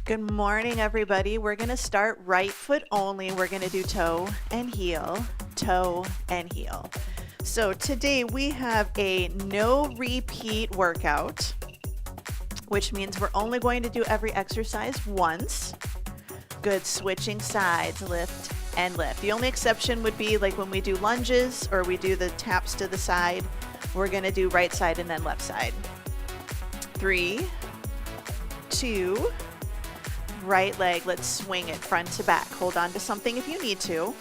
Good morning, everybody. We're going to start right foot only. We're going to do toe and heel, toe and heel. So today we have a no repeat workout, which means we're only going to do every exercise once. Good, switching sides, lift and lift. The only exception would be like when we do lunges or we do the taps to the side, we're going to do right side and then left side. 3, 2, right leg, let's swing it front to back. Hold on to something if you need to.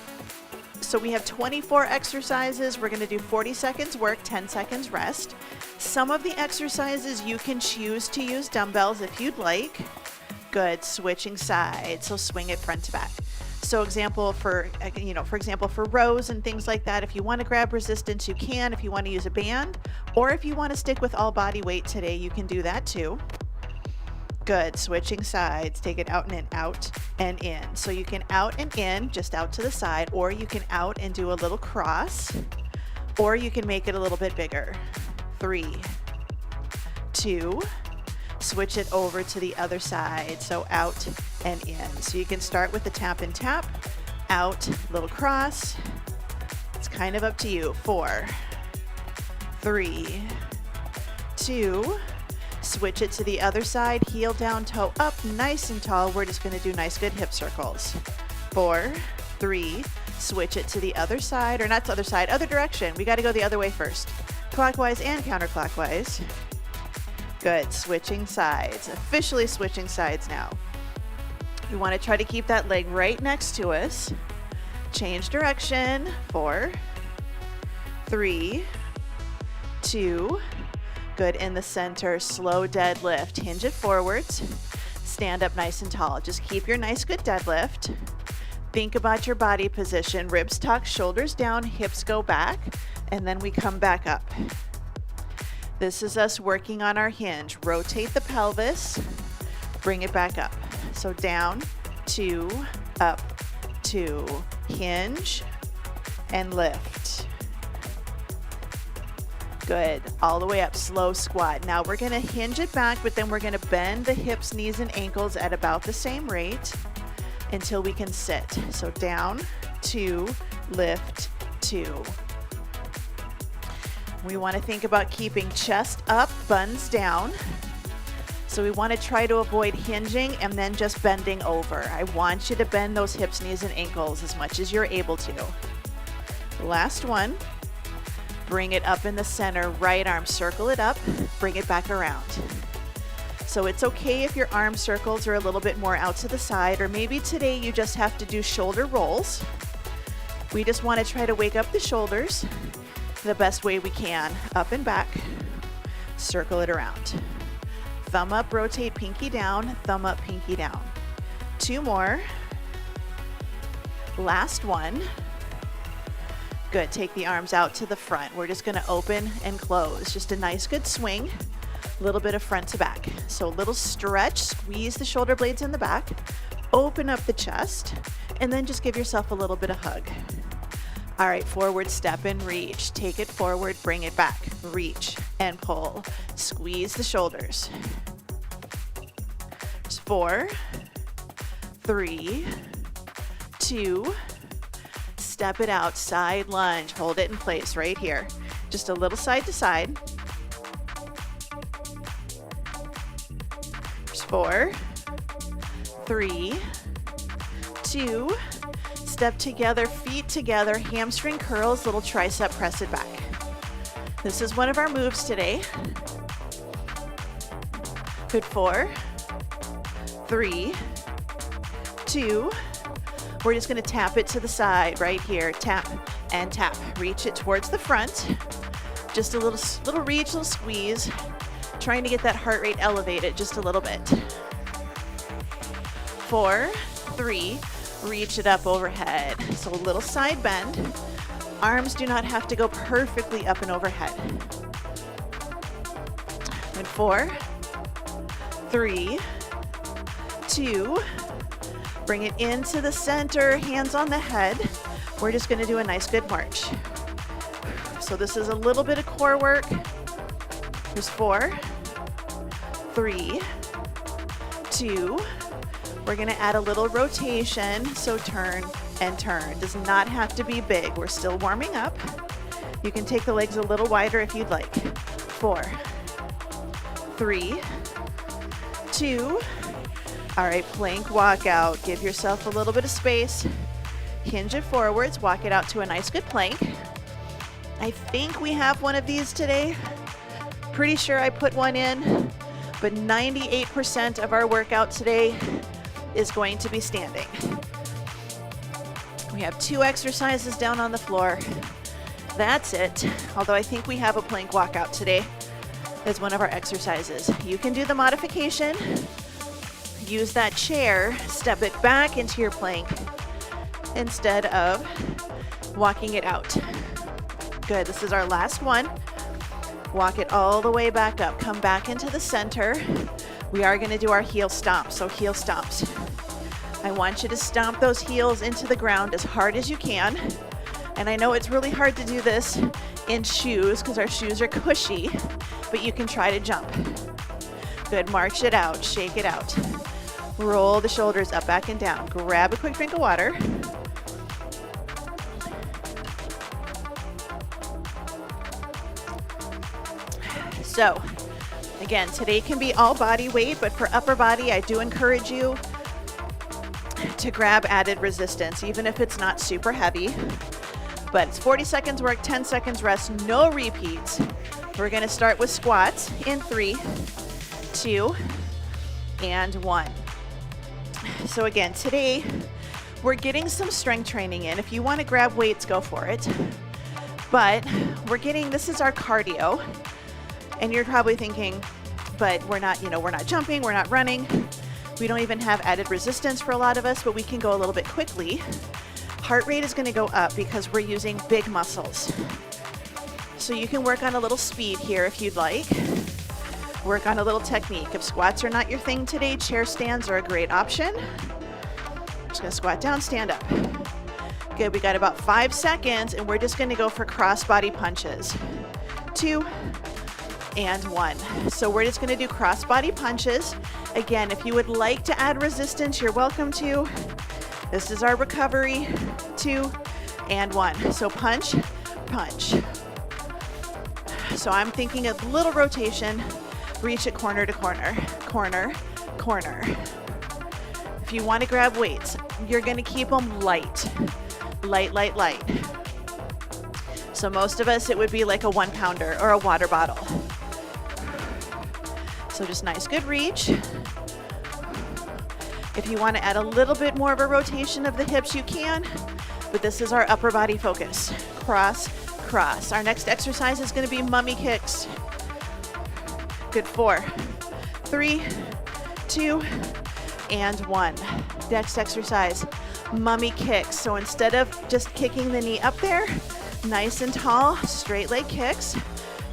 So we have 24 exercises. We're going to do 40 seconds work, 10 seconds rest. Some of the exercises you can choose to use dumbbells if you'd like. Good, switching sides. So swing it front to back. So example for example, for rows and things like that, if you want to grab resistance, you can. If you want to use a band, or if you want to stick with all body weight today, you can do that too. Good, switching sides, take it out and in, out and in. So you can out and in, just out to the side, or you can out and do a little cross, or you can make it a little bit bigger. 3, 2, switch it over to the other side, so out and in. So you can start with the tap and tap, out, little cross. It's kind of up to you. 4, 3, 2, switch it to the other side, heel down, toe up, nice and tall. We're just going to do nice, good hip circles. 4, 3, switch it to the other side, or not to the other side, other direction. We got to go the other way first. Clockwise and counterclockwise. Good, switching sides. Officially switching sides now. We want to try to keep that leg right next to us. Change direction. 4, 3, 2, good, in the center, slow deadlift. Hinge it forwards. Stand up nice and tall. Just keep your nice, good deadlift. Think about your body position. Ribs tuck, shoulders down, hips go back, and then we come back up. This is us working on our hinge. Rotate the pelvis, bring it back up. So down, 2, up, 2, hinge, and lift. Good, all the way up, slow squat. Now we're gonna hinge it back, but then we're gonna bend the hips, knees, and ankles at about the same rate until we can sit. So down, 2, lift, 2. We wanna think about keeping chest up, buns down. So we wanna try to avoid hinging and then just bending over. I want you to bend those hips, knees, and ankles as much as you're able to. Last one. Bring it up in the center, right arm, circle it up, bring it back around. So it's okay if your arm circles are a little bit more out to the side, or maybe today you just have to do shoulder rolls. We just want to try to wake up the shoulders the best way we can. Up and back, circle it around. Thumb up, rotate, pinky down, thumb up, pinky down. 2 more. Last one. Good, take the arms out to the front. We're just gonna open and close. Just a nice, good swing. A little bit of front to back. So a little stretch, squeeze the shoulder blades in the back, open up the chest, and then just give yourself a little bit of hug. All right, forward step and reach. Take it forward, bring it back. Reach and pull. Squeeze the shoulders. 4, 3, 2, step it out, side lunge, hold it in place right here. Just a little side to side. 4, 3, 2, step together, feet together, hamstring curls, little tricep, press it back. This is one of our moves today. Good, 4, 3, 2, we're just gonna tap it to the side right here. Tap and tap. Reach it towards the front. Just a little reach, little squeeze. Trying to get that heart rate elevated just a little bit. 4, 3, reach it up overhead. So a little side bend. Arms do not have to go perfectly up and overhead. And 4, 3, 2, bring it into the center, hands on the head. We're just gonna do a nice good march. So this is a little bit of core work. There's 4, 3, 2, We're gonna add a little rotation, so turn and turn. Does not have to be big. We're still warming up. You can take the legs a little wider if you'd like. 4, 3, 2. All right, plank walkout. Give yourself a little bit of space. Hinge it forwards, walk it out to a nice good plank. I think we have one of these today. Pretty sure I put one in, but 98% of our workout today is going to be standing. We have 2 exercises down on the floor. That's it. Although I think we have a plank walkout today as one of our exercises. You can do the modification. Use that chair, step it back into your plank instead of walking it out. Good, this is our last one. Walk it all the way back up. Come back into the center. We are gonna do our heel stomps, so heel stomps. I want you to stomp those heels into the ground as hard as you can. And I know it's really hard to do this in shoes because our shoes are cushy, but you can try to jump. Good, march it out, shake it out. Roll the shoulders up, back and down. Grab a quick drink of water. So, again, today can be all body weight, but for upper body, I do encourage you to grab added resistance, even if it's not super heavy. But it's 40 seconds work, 10 seconds rest, no repeats. We're gonna start with squats in 3, 2, and 1. So again, today we're getting some strength training in. If you want to grab weights, go for it. But this is our cardio. And you're probably thinking, but we're not jumping, we're not running. We don't even have added resistance for a lot of us, but we can go a little bit quickly. Heart rate is going to go up because we're using big muscles. So you can work on a little speed here if you'd like. Work on a little technique. If squats are not your thing today, chair stands are a great option. Just gonna squat down, stand up. Good, we got about 5 seconds and we're just gonna go for cross body punches. 2 and 1. So we're just gonna do cross body punches. Again, if you would like to add resistance, you're welcome to. This is our recovery. 2 and 1. So punch, punch. So I'm thinking a little rotation. Reach it corner to corner, corner, corner. If you want to grab weights, you're going to keep them light, light, light, light. So most of us, it would be like a 1 pounder or a water bottle. So just nice, good reach. If you want to add a little bit more of a rotation of the hips, you can, but this is our upper body focus. Cross, cross. Our next exercise is going to be mummy kicks. Good, 4, 3, 2, and 1. Next exercise, mummy kicks. So instead of just kicking the knee up there, nice and tall, straight leg kicks.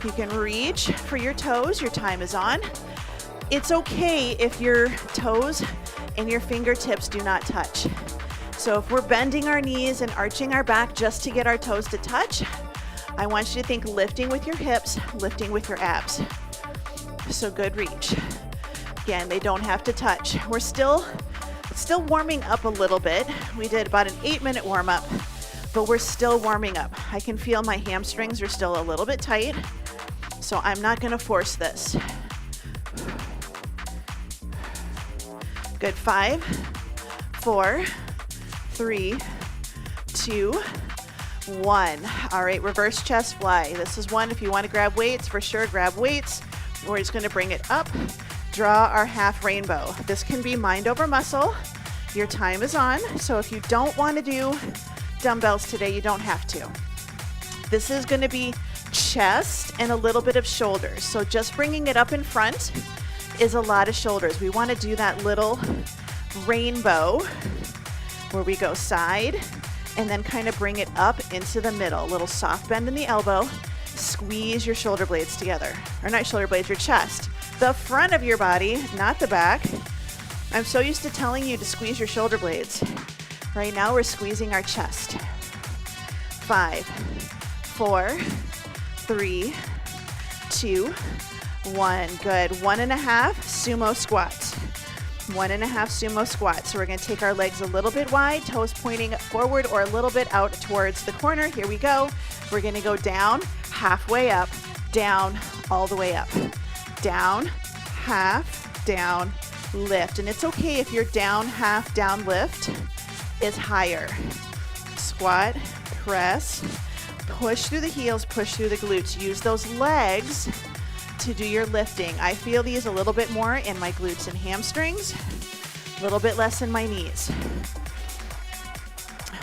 You can reach for your toes. Your time is on. It's okay if your toes and your fingertips do not touch. So if we're bending our knees and arching our back just to get our toes to touch, I want you to think lifting with your hips, lifting with your abs. So good reach. Again, they don't have to touch. We're still warming up a little bit. We did about an 8-minute warm up, but we're still warming up. I can feel my hamstrings are still a little bit tight, so I'm not gonna force this. Good, 5, 4, 3, 2, 1. All right, reverse chest fly. This is one, if you want to grab weights, for sure, grab weights. We're just going to bring it up, draw our half rainbow. This can be mind over muscle. Your time is on. So if you don't want to do dumbbells today, you don't have to. This is going to be chest and a little bit of shoulders. So just bringing it up in front is a lot of shoulders. We want to do that little rainbow where we go side and then kind of bring it up into the middle. A little soft bend in the elbow. Squeeze your shoulder blades together. Or not shoulder blades, your chest. The front of your body, not the back. I'm so used to telling you to squeeze your shoulder blades. Right now we're squeezing our chest. 5, 4, 3, 2, 1. Good. 1.5 sumo squats. 1.5 sumo squats. So we're going to take our legs a little bit wide, toes pointing forward or a little bit out towards the corner. Here we go. We're going to go down, halfway up, down, all the way up. Down, half, down, lift. And it's okay if your down, half, down lift is higher. Squat, press, push through the heels, push through the glutes. Use those legs to do your lifting. I feel these a little bit more in my glutes and hamstrings, a little bit less in my knees.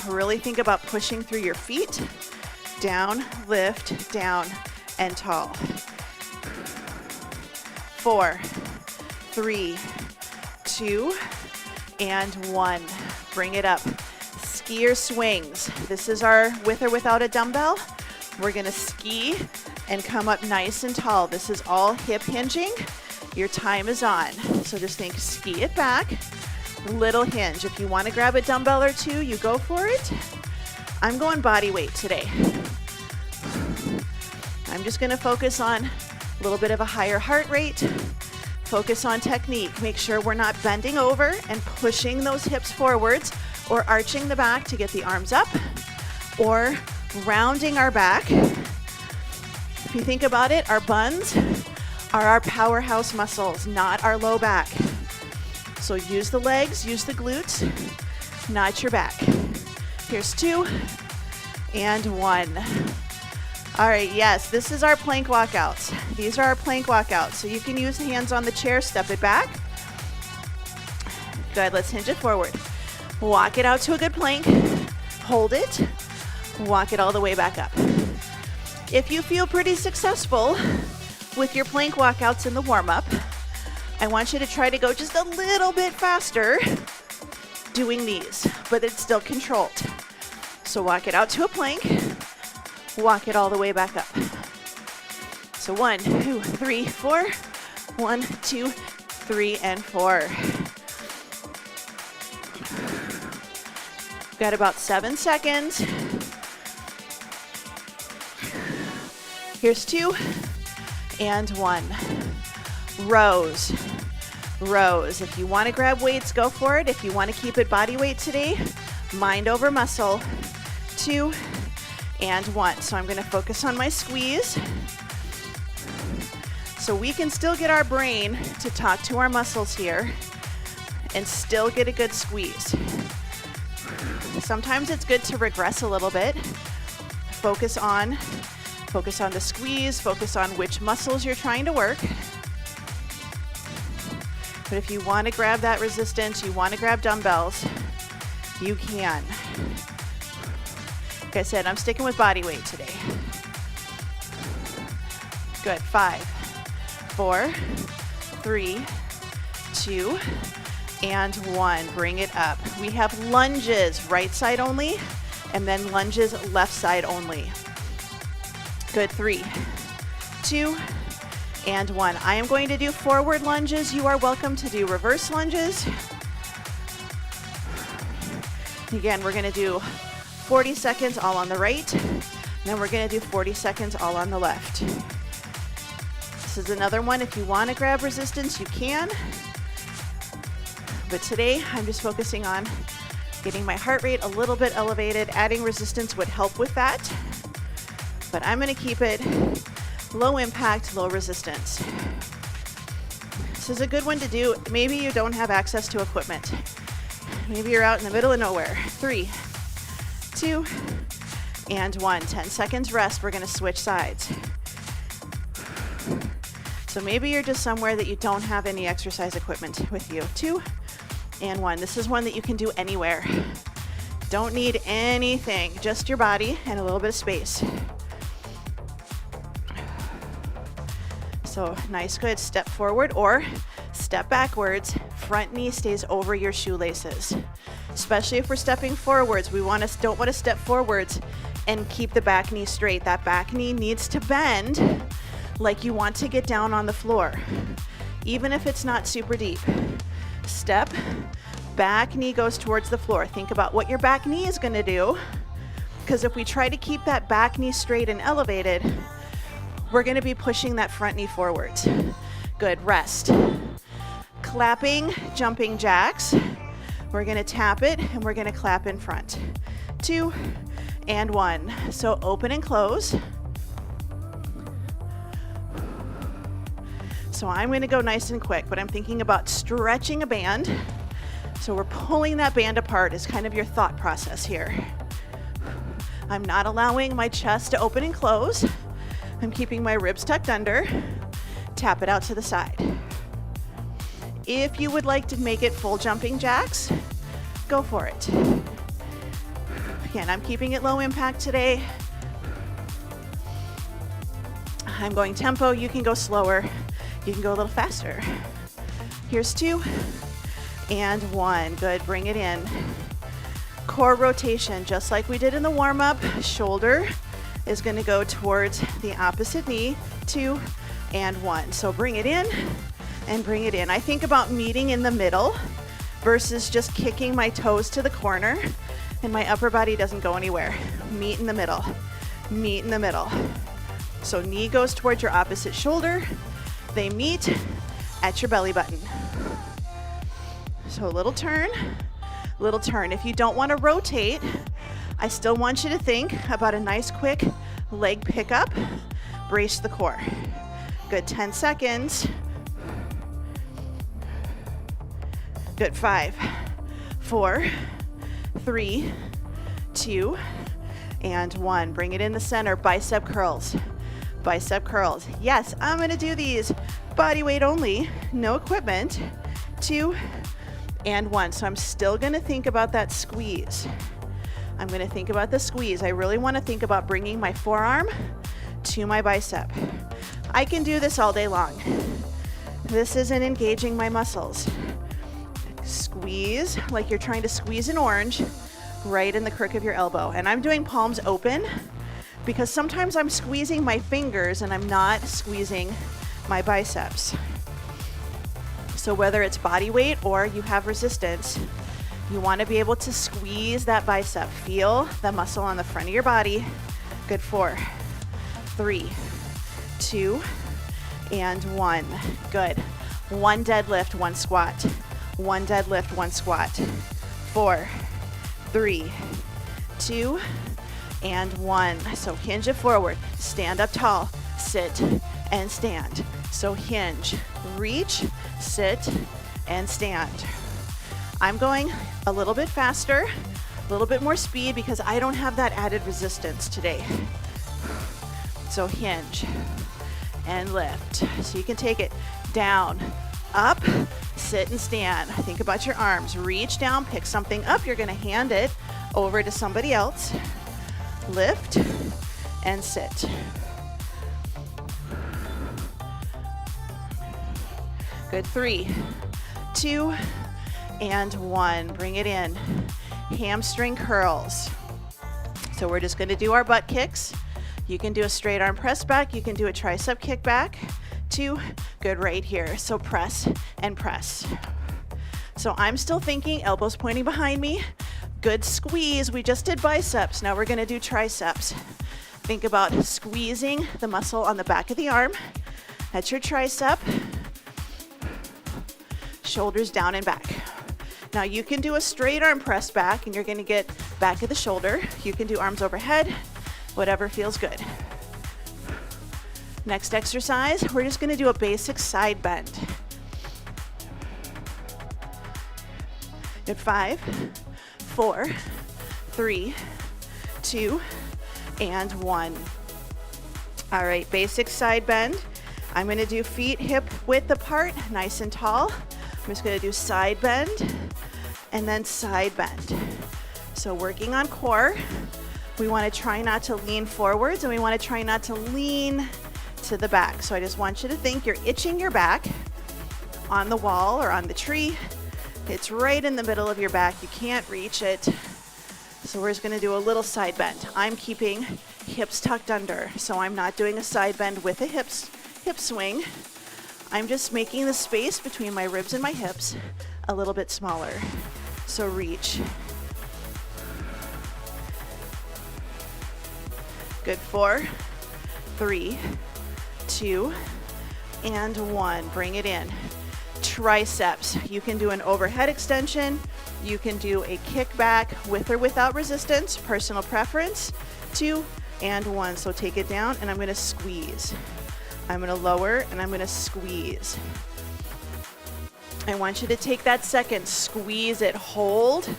Really think about pushing through your feet. Down, lift, down, and tall. 4, 3, 2, and 1. Bring it up. Skier swings. This is our with or without a dumbbell. We're gonna ski and come up nice and tall. This is all hip hinging. Your time is on. So just think, ski it back, little hinge. If you wanna grab a dumbbell or two, you go for it. I'm going body weight today. I'm just gonna focus on a little bit of a higher heart rate, focus on technique. Make sure we're not bending over and pushing those hips forwards or arching the back to get the arms up or rounding our back. If you think about it, our buns are our powerhouse muscles, not our low back. So use the legs, use the glutes, not your back. Here's 2 and 1. All right, yes, this is our plank walkouts. These are our plank walkouts. So you can use the hands on the chair, step it back. Good, let's hinge it forward. Walk it out to a good plank, hold it, walk it all the way back up. If you feel pretty successful with your plank walkouts in the warm-up, I want you to try to go just a little bit faster doing these, but it's still controlled. So walk it out to a plank, walk it all the way back up. So 1, 2, 3, 4. 1, 2, 3, and 4. Got about 7 seconds. Here's 2 and 1. Rows. Rows. If you want to grab weights, go for it. If you want to keep it body weight today, mind over muscle. 2 and 1. So I'm going to focus on my squeeze. So we can still get our brain to talk to our muscles here and still get a good squeeze. Sometimes it's good to regress a little bit. Focus on the squeeze, focus on which muscles you're trying to work. But if you want to grab that resistance, you want to grab dumbbells, you can. Like I said, I'm sticking with body weight today. Good, 5, 4, 3, 2, and 1. Bring it up. We have lunges, right side only, and then lunges, left side only. Good, 3, 2, and 1. I am going to do forward lunges. You are welcome to do reverse lunges. Again, we're going to do 40 seconds all on the right, and then we're going to do 40 seconds all on the left. This is another one. If you want to grab resistance, you can. But today, I'm just focusing on getting my heart rate a little bit elevated. Adding resistance would help with that. But I'm going to keep it low impact, low resistance. This is a good one to do. Maybe you don't have access to equipment. Maybe you're out in the middle of nowhere. 3, 2, and 1. 10 seconds rest. We're going to switch sides. So maybe you're just somewhere that you don't have any exercise equipment with you. 2 and 1. This is one that you can do anywhere. Don't need anything, just your body and a little bit of space. So nice, good. Step forward or step backwards. Front knee stays over your shoelaces. Especially if we're stepping forwards, we don't want to step forwards and keep the back knee straight. That back knee needs to bend like you want to get down on the floor, even if it's not super deep. Step, back knee goes towards the floor. Think about what your back knee is going to do, because if we try to keep that back knee straight and elevated, we're going to be pushing that front knee forwards. Good, rest. clapping jumping jacks. We're gonna tap it and we're gonna clap in front. 2 and 1. So open and close. So I'm gonna go nice and quick, but I'm thinking about stretching a band. So we're pulling that band apart is kind of your thought process here. I'm not allowing my chest to open and close. I'm keeping my ribs tucked under. Tap it out to the side. If you would like to make it full jumping jacks, go for it. Again, I'm keeping it low impact today. I'm going tempo, you can go slower, you can go a little faster. Here's 2 and 1, good, bring it in. Core rotation, just like we did in the warm-up, shoulder is gonna go towards the opposite knee, 2 and 1. So bring it in and bring it in. I think about meeting in the middle versus just kicking my toes to the corner and my upper body doesn't go anywhere. Meet in the middle, meet in the middle. So knee goes towards your opposite shoulder. They meet at your belly button. So a little turn, little turn. If you don't want to rotate, I still want you to think about a nice quick leg pickup. Brace the core. Good, 10 seconds. Good, 5, 4, 3, 2, and 1. Bring it in the center, bicep curls. Bicep curls. Yes, I'm gonna do these body weight only, no equipment. 2 and 1. So I'm still gonna think about that squeeze. I'm gonna think about the squeeze. I really wanna think about bringing my forearm to my bicep. I can do this all day long. This isn't engaging my muscles. Squeeze like you're trying to squeeze an orange right in the crook of your elbow. And I'm doing palms open because sometimes I'm squeezing my fingers and I'm not squeezing my biceps. So whether it's body weight or you have resistance, you want to be able to squeeze that bicep. Feel the muscle on the front of your body. Good, 4, 3, 2, and 1. Good. 1 deadlift, 1 squat. 1 deadlift, 1 squat. 4, 3, 2, and 1. So hinge it forward. Stand up tall. Sit and stand. So hinge, reach, sit, and stand. I'm going a little bit faster, a little bit more speed because I don't have that added resistance today. So hinge and lift. So you can take it down, up, sit and stand. Think about your arms. Reach down, pick something up. You're gonna hand it over to somebody else. Lift and sit. Good, 3, 2, and 1. Bring it in. Hamstring curls. So we're just gonna do our butt kicks. You can do a straight arm press back. You can do a tricep kick back. 2, good, right here. So press and press. So I'm still thinking, elbows pointing behind me. Good squeeze. We just did biceps. Now we're gonna do triceps. Think about squeezing the muscle on the back of the arm. That's your tricep. Shoulders down and back. Now you can do a straight arm press back and you're gonna get back of the shoulder. You can do arms overhead, whatever feels good. Next exercise, we're just gonna do a basic side bend. Good, 5, 4, 3, 2, and 1. All right, basic side bend. I'm gonna do feet hip width apart, nice and tall. I'm just gonna do side bend and then side bend. So working on core, we wanna try not to lean forwards and we wanna try not to lean to the back. So I just want you to think you're itching your back on the wall or on the tree. It's right in the middle of your back. You can't reach it. So we're just gonna do a little side bend. I'm keeping hips tucked under. So I'm not doing a side bend with a hip swing. I'm just making the space between my ribs and my hips a little bit smaller. So reach. Good, 4, 3, 2, and 1. Bring it in. triceps. You can do an overhead extension. You can do a kickback with or without resistance, personal preference. 2 and 1. So take it down and I'm going to squeeze. I'm going to lower and I'm going to squeeze. I want you to take that second, squeeze it, hold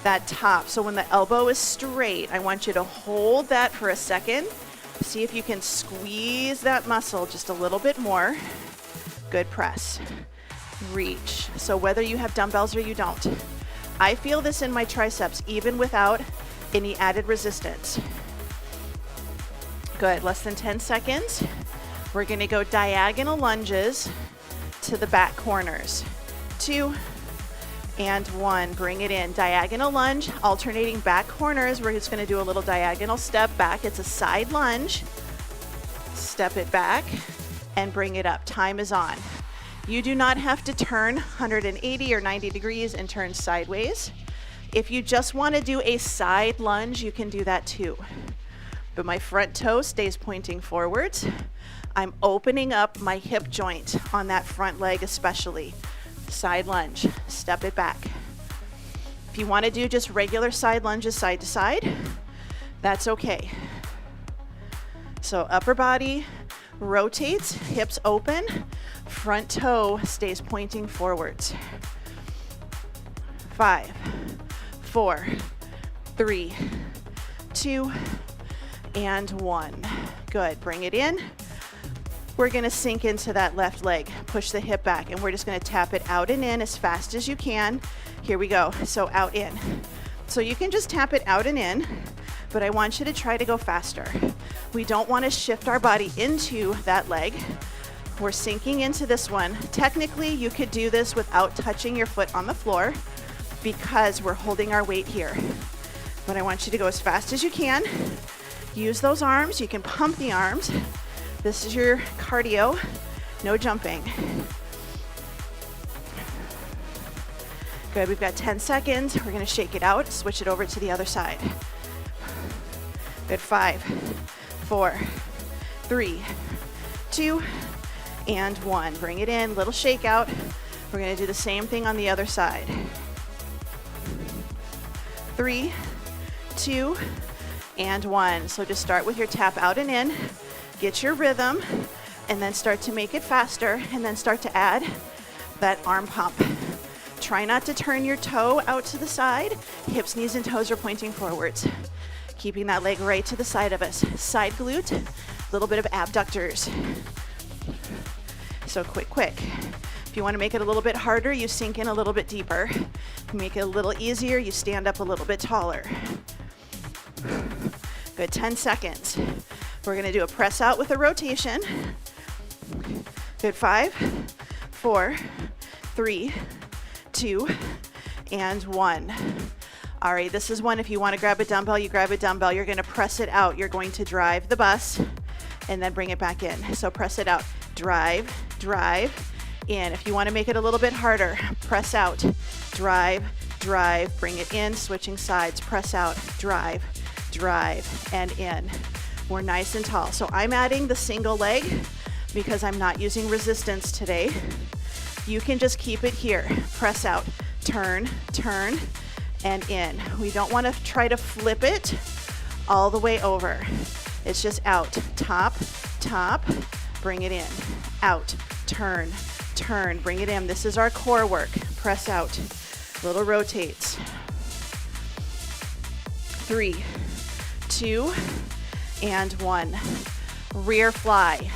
that top. So when the elbow is straight, I want you to hold that for a second. See if you can squeeze that muscle just a little bit more. Good press. Reach. So whether you have dumbbells or you don't, I feel this in my triceps even without any added resistance. Good, less than 10 seconds. We're gonna go diagonal lunges to the back corners. 2 and 1, bring it in. Diagonal lunge, alternating back corners. We're just gonna do a little diagonal step back. It's a side lunge. Step it back and bring it up. Time is on. You do not have to turn 180 or 90 degrees and turn sideways. If you just wanna do a side lunge, you can do that too. But my front toe stays pointing forwards. I'm opening up my hip joint on that front leg especially. Side lunge, step it back. If you want to do just regular side lunges side to side, that's okay. So upper body rotates, hips open, front toe stays pointing forwards. 5, 4, 3, 2, and 1. Good, bring it in. We're gonna sink into that left leg, push the hip back, and we're just gonna tap it out and in as fast as you can. Here we go, so out in. So you can just tap it out and in, but I want you to try to go faster. We don't wanna shift our body into that leg. We're sinking into this one. Technically, you could do this without touching your foot on the floor because we're holding our weight here. But I want you to go as fast as you can. Use those arms, you can pump the arms. This is your cardio, no jumping. Good, we've got 10 seconds. We're gonna shake it out, switch it over to the other side. Good, 5, 4, 3, 2, and 1. Bring it in, little shake out. We're gonna do the same thing on the other side. 3, 2, and 1. So just start with your tap out and in. Get your rhythm, and then start to make it faster, and then start to add that arm pump. Try not to turn your toe out to the side. Hips, knees, and toes are pointing forwards. Keeping that leg right to the side of us. Side glute, a little bit of abductors. So quick. If you want to make it a little bit harder, you sink in a little bit deeper. If you make it a little easier, you stand up a little bit taller. Good, 10 seconds. We're gonna do a press out with a rotation. Good, 5, 4, 3, 2, and 1. All right, this is one, if you wanna grab a dumbbell, you grab a dumbbell. You're gonna press it out. You're going to drive the bus and then bring it back in. So press it out, drive in. If you wanna make it a little bit harder, press out, drive, bring it in, switching sides, press out, drive, and in. We're nice and tall. So I'm adding the single leg because I'm not using resistance today. You can just keep it here. Press out, turn, and in. We don't want to try to flip it all the way over. It's just out, top, bring it in, out, turn, bring it in. This is our core work. Press out, little rotates. 3, 2, and 1. Rear fly.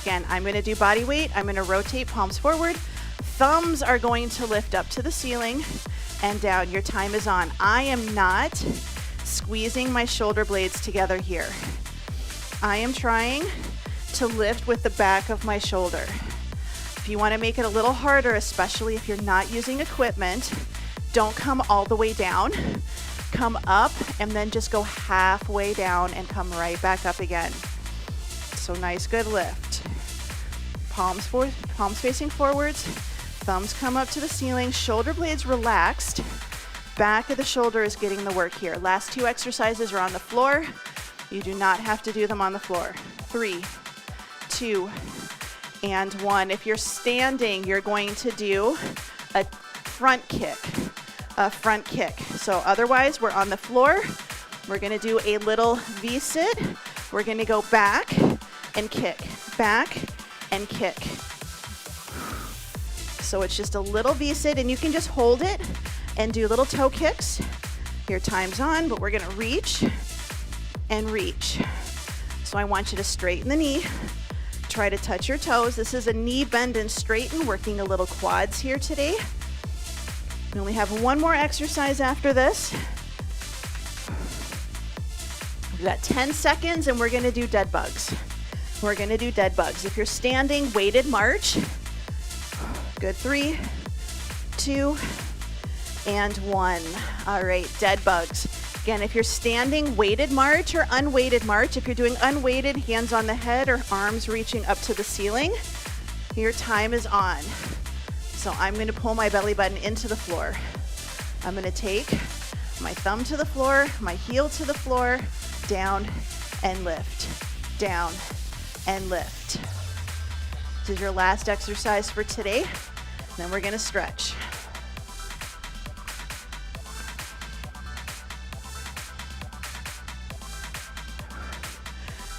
Again, I'm gonna do body weight. I'm gonna rotate palms forward. Thumbs are going to lift up to the ceiling and down. Your time is on. I am not squeezing my shoulder blades together here. I am trying to lift with the back of my shoulder. If you wanna make it a little harder, especially if you're not using equipment, don't come all the way down. Come up and then just go halfway down and come right back up again. So nice, good lift. Palms facing forwards, thumbs come up to the ceiling, shoulder blades relaxed. Back of the shoulder is getting the work here. Last 2 exercises are on the floor. You do not have to do them on the floor. 3, 2, and 1. If you're standing, you're going to do a front kick, So otherwise, we're on the floor. We're going to do a little V-sit. We're going to go back and kick, back and kick. So it's just a little V-sit, and you can just hold it and do little toe kicks. Your time's on, but we're going to reach and reach. So I want you to straighten the knee. Try to touch your toes. This is a knee bend and straighten, working a little quads here today. We only have one more exercise after this. We've got 10 seconds, and we're going to do dead bugs. We're going to do dead bugs. If you're standing, weighted march. Good. 3, 2, and 1. All right, dead bugs. Again, if you're standing, weighted march or unweighted march. If you're doing unweighted, hands on the head or arms reaching up to the ceiling, your time is on. So I'm going to pull my belly button into the floor. I'm going to take my thumb to the floor, my heel to the floor, down and lift, down and lift. This is your last exercise for today. Then we're going to stretch.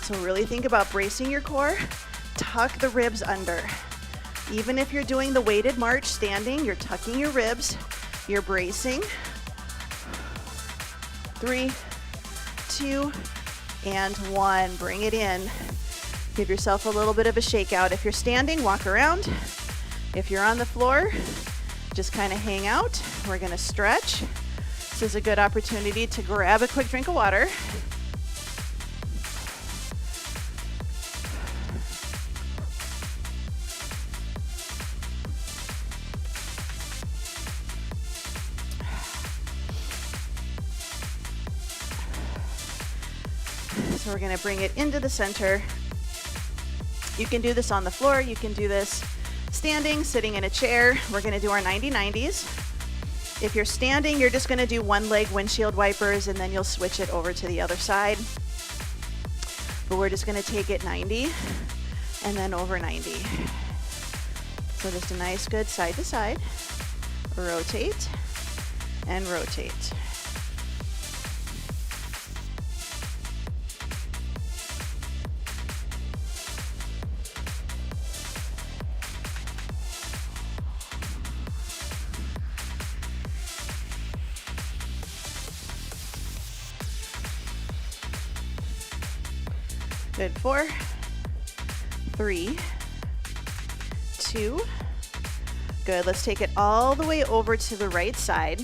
So really think about bracing your core, tuck the ribs under. Even if you're doing the weighted march standing, you're tucking your ribs, you're bracing. 3, 2, and 1. Bring it in. Give yourself a little bit of a shakeout. If you're standing, walk around. If you're on the floor, just kind of hang out. We're going to stretch. This is a good opportunity to grab a quick drink of water. So we're going to bring it into the center. You can do this on the floor. You can do this standing, sitting in a chair. We're going to do our 90-90s. If you're standing, you're just going to do one leg windshield wipers, and then you'll switch it over to the other side. But we're just going to take it 90 and then over 90. So just a nice good side to side. Rotate and rotate. Good. 4, 3, 2. Good. Let's take it all the way over to the right side.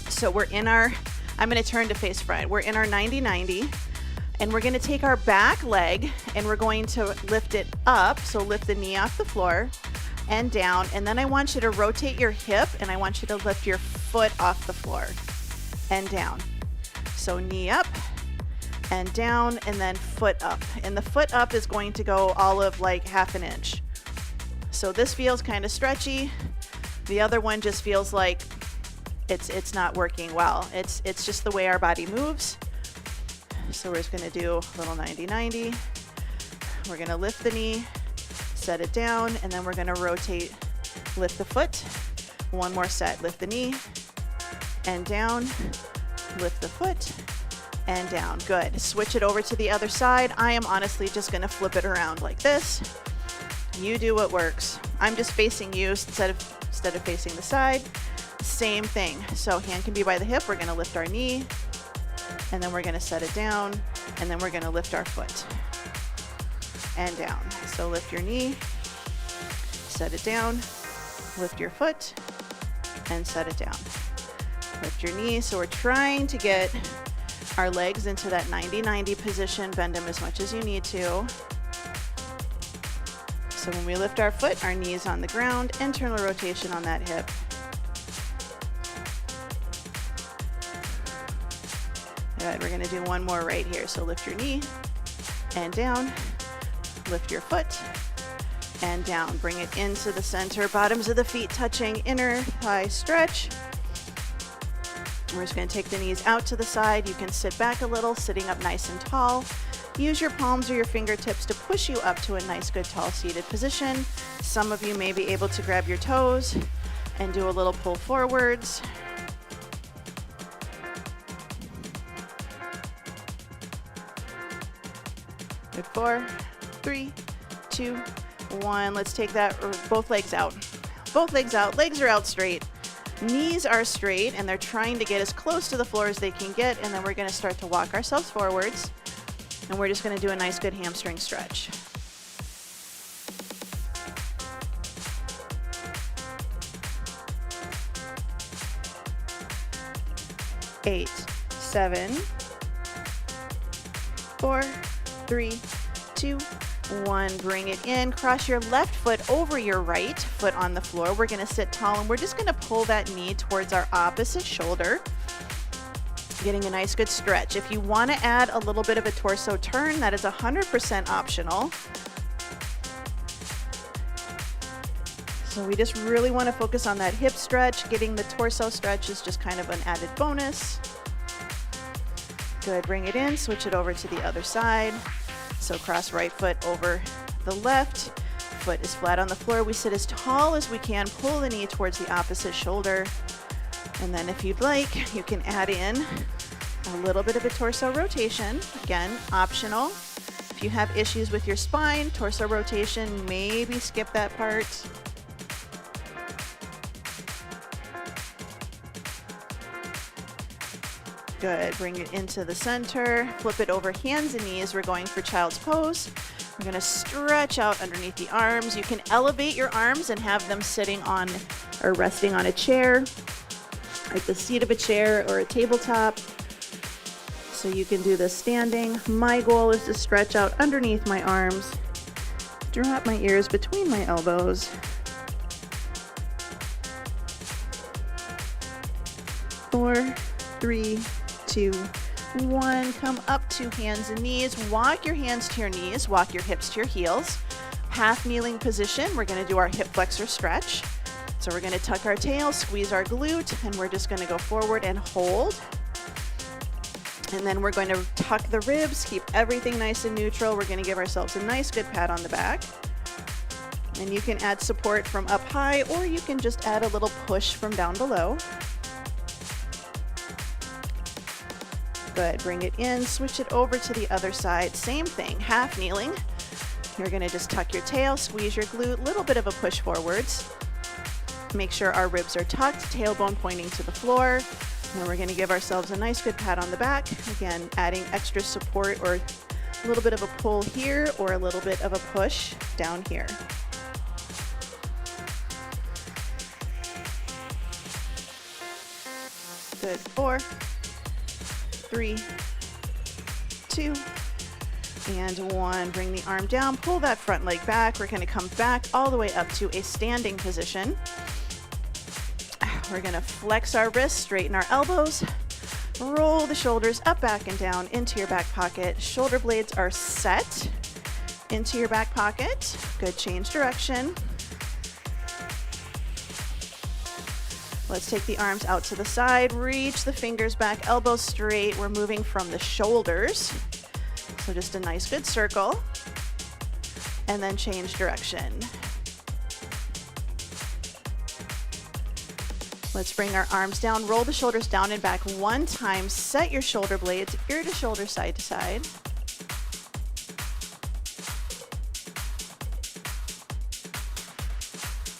So we're in our, I'm going to turn to face front. We're in our 90-90, and we're going to take our back leg and we're going to lift it up. So lift the knee off the floor and down. And then I want you to rotate your hip, and I want you to lift your foot off the floor and down. So knee up and down, and then foot up. And the foot up is going to go all of like half an inch. So this feels kind of stretchy. The other one just feels like it's not working well. It's just the way our body moves. So we're just going to do a little 90-90. We're going to lift the knee, set it down, and then we're going to rotate, lift the foot. One more set. Lift the knee and down, lift the foot and down. Good. Switch it over to the other side. I am honestly just going to flip it around like this. You do what works. I'm just facing you instead of facing the side. Same thing. So hand can be by the hip. We're going to lift our knee, and then we're going to set it down, and then we're going to lift our foot and down. So lift your knee, set it down, lift your foot, and set it down. Lift your knee. So we're trying to get our legs into that 90-90 position. Bend them as much as you need to. So when we lift our foot, our knee is on the ground, internal rotation on that hip. Good. We're going to do one more right here. So lift your knee and down, lift your foot and down. Bring it into the center, bottoms of the feet touching, inner thigh stretch. We're just going to take the knees out to the side. You can sit back a little, sitting up nice and tall. Use your palms or your fingertips to push you up to a nice, good, tall seated position. Some of you may be able to grab your toes and do a little pull forwards. Good. 4, 3, 2, 1. Let's take that, both legs out. Both legs out. Legs are out straight. Knees are straight, and they're trying to get as close to the floor as they can get, and then we're going to start to walk ourselves forwards, and we're just going to do a nice, good hamstring stretch. 8, 7, 4, 3, 2, 1. Bring it in. Cross your left foot over your right foot on the floor. We're going to sit tall, and we're just going to pull that knee towards our opposite shoulder, getting a nice good stretch. If you want to add a little bit of a torso turn, that is 100% optional. So we just really want to focus on that hip stretch. Getting the torso stretch is just kind of an added bonus. Good. Bring it in. Switch it over to the other side. So cross right foot over the left. Foot is flat on the floor. We sit as tall as we can. Pull the knee towards the opposite shoulder. And then if you'd like, you can add in a little bit of a torso rotation. Again, optional. If you have issues with your spine, torso rotation, maybe skip that part. Good. Bring it into the center. Flip it over hands and knees. We're going for child's pose. We're going to stretch out underneath the arms. You can elevate your arms and have them sitting on or resting on a chair, like the seat of a chair or a tabletop. So you can do this standing. My goal is to stretch out underneath my arms, drop my ears between my elbows. 4, 3, 2, 1. Come up to hands and knees. Walk your hands to your knees. Walk your hips to your heels. Half kneeling position. We're going to do our hip flexor stretch. So we're going to tuck our tail, squeeze our glute, and we're just going to go forward and hold. And then we're going to tuck the ribs, keep everything nice and neutral. We're going to give ourselves a nice good pat on the back. And you can add support from up high, or you can just add a little push from down below. Good. Bring it in, switch it over to the other side. Same thing, half kneeling. You're going to just tuck your tail, squeeze your glute, little bit of a push forwards. Make sure our ribs are tucked, tailbone pointing to the floor. And then we're going to give ourselves a nice good pat on the back. Again, adding extra support or a little bit of a pull here or a little bit of a push down here. Good. 4, 3, 2, and 1. Bring the arm down, pull that front leg back. We're going to come back all the way up to a standing position. We're going to flex our wrists, straighten our elbows, roll the shoulders up, back, and down into your back pocket. Shoulder blades are set into your back pocket. Good. Change direction. Let's take the arms out to the side, reach the fingers back, elbows straight. We're moving from the shoulders. So just a nice good circle. And then change direction. Let's bring our arms down, roll the shoulders down and back one time. Set your shoulder blades, ear to shoulder, side to side.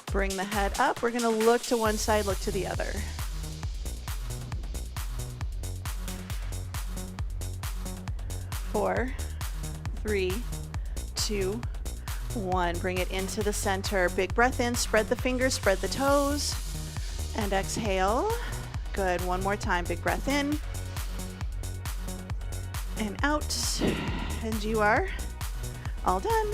Bring the head up. We're going to look to one side, look to the other. Four, 3, 2, 1. Bring it into the center. Big breath in. Spread the fingers, spread the toes, and exhale. Good. One more time. Big breath in and out. And you are all done.